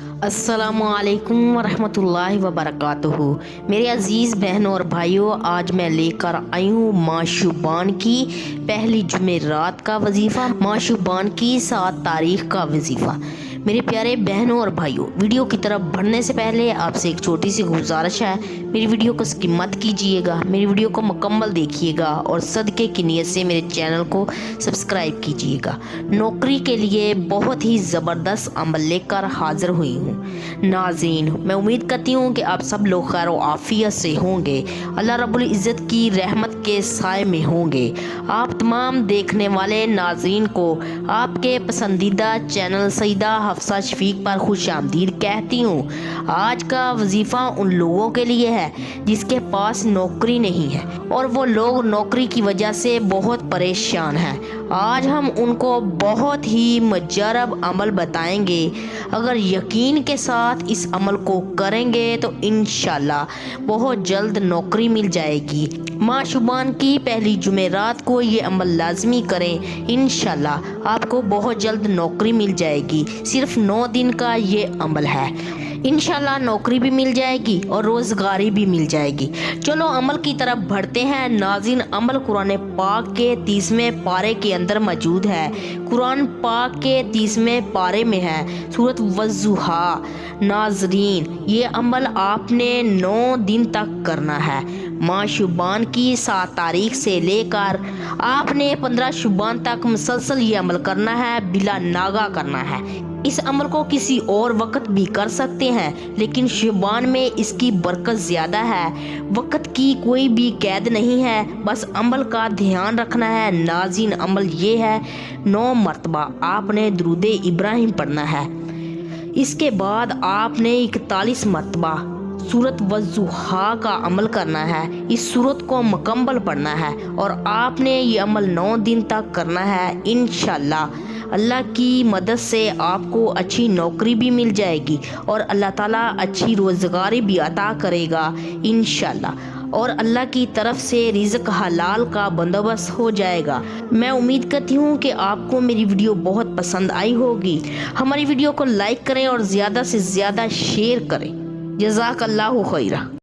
السلام علیکم ورحمۃ اللہ وبرکاتہ۔ میرے عزیز بہنوں اور بھائیوں، آج میں لے کر آئی ہوں ماہ شعبان کی پہلی جمعرات کا وظیفہ، ماہ شعبان کی 7 تاریخ کا وظیفہ۔ میرے پیارے بہنوں اور بھائیوں، ویڈیو کی طرف بڑھنے سے پہلے آپ سے ایک چھوٹی سی گزارش ہے، میری ویڈیو کو سکپ مت کیجیے گا، میری ویڈیو کو مکمل دیکھیے گا اور صدقے کی نیت سے میرے چینل کو سبسکرائب کیجیے گا۔ نوکری کے لیے بہت ہی زبردست عمل لے کر حاضر ہوئی ہوں۔ ناظرین، میں امید کرتی ہوں کہ آپ سب لوگ خیر و عافیت سے ہوں گے، اللہ رب العزت کی رحمت کے سائے میں ہوں گے۔ آپ تمام دیکھنے والے ناظرین کو آپ کے پسندیدہ چینل سیدہ حفصہ شفیق پر خوش آمدید کہتی ہوں۔ آج کا وظیفہ ان لوگوں کے لیے ہے جس کے پاس نوکری نہیں ہے اور وہ لوگ نوکری کی وجہ سے بہت پریشان ہیں۔ آج ہم ان کو بہت ہی مجرب عمل بتائیں گے، اگر یقین کے ساتھ اس عمل کو کریں گے تو انشاءاللہ بہت جلد نوکری مل جائے گی۔ ماہ شعبان کی پہلی جمعرات کو یہ عمل لازمی کریں، انشاءاللہ آپ کو بہت جلد نوکری مل جائے گی۔ صرف 9 دن کا یہ عمل ہے، انشاءاللہ نوکری بھی مل جائے گی اور روزگاری بھی مل جائے گی۔ چلو عمل کی طرف بڑھتے ہیں۔ ناظرین، عمل قرآن پاک کے 30ویں پارے کے اندر موجود ہے۔ قرآن پاک کے 30ویں پارے میں ہے سورۃ والضحیٰ۔ ناظرین، یہ عمل آپ نے 9 دن تک کرنا ہے۔ ماہ شعبان کی 7 تاریخ سے لے کر آپ نے 15 شعبان تک مسلسل یہ عمل کرنا ہے، بلا ناغہ کرنا ہے۔ اس عمل کو کسی اور وقت بھی کر سکتے ہیں، لیکن شعبان میں اس کی برکت زیادہ ہے۔ وقت کی کوئی بھی قید نہیں ہے، بس عمل کا دھیان رکھنا ہے۔ ناظرین، عمل یہ ہے، 9 مرتبہ آپ نے درود ابراہیم پڑھنا ہے۔ اس کے بعد آپ نے 41 مرتبہ سورۃ والضحیٰ کا عمل کرنا ہے۔ اس سورت کو مکمل پڑھنا ہے اور آپ نے یہ عمل 9 دن تک کرنا ہے۔ انشاءاللہ اللہ کی مدد سے آپ کو اچھی نوکری بھی مل جائے گی اور اللہ تعالیٰ اچھی روزگاری بھی عطا کرے گا انشاءاللہ، اور اللہ کی طرف سے رزق حلال کا بندوبست ہو جائے گا۔ میں امید کرتی ہوں کہ آپ کو میری ویڈیو بہت پسند آئی ہوگی۔ ہماری ویڈیو کو لائک کریں اور زیادہ سے زیادہ شیئر کریں۔ جزاک اللہ خیرہ۔